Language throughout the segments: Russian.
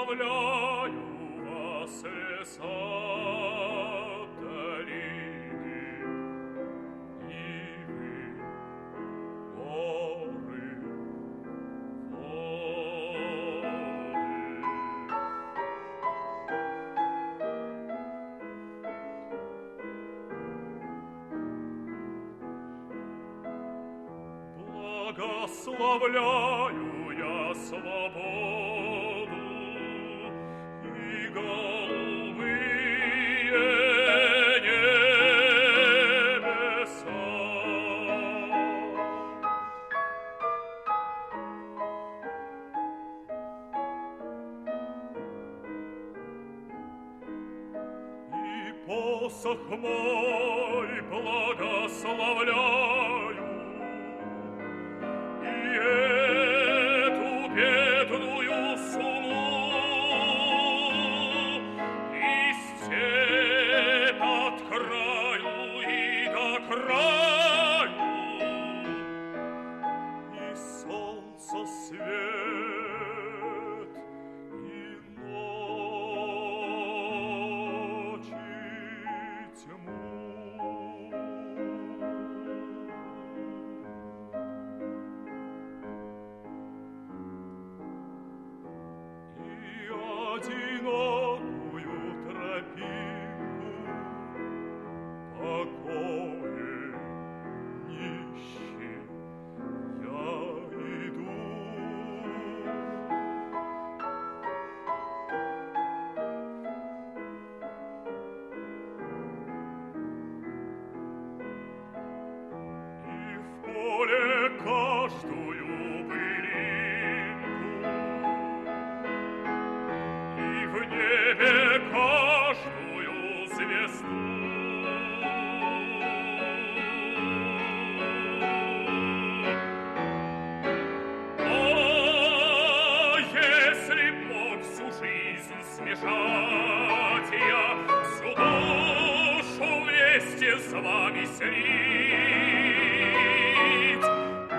благословляю вас, леса долины, ивы, горы, воды. Благословляю я свободу и голубые небеса. И посох мой благословляю, эту бедную сумму, и степь от краю и до краю, и солнце свет, и ночи тьму. Одинокую тропинку покоя нищий я иду. И в поле каждую былинку, в небе каждую звезду. А если б мог всю жизнь смешать я, всю душу вместе с вами слить, о,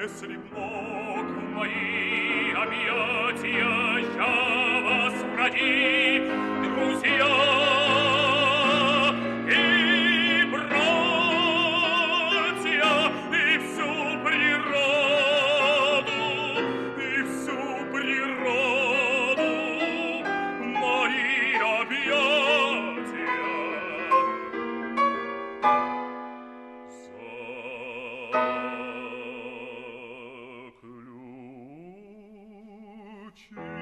если б мог в мои объятия я вас вроди, друзья и братья, и всю природу, мои объятия заключить.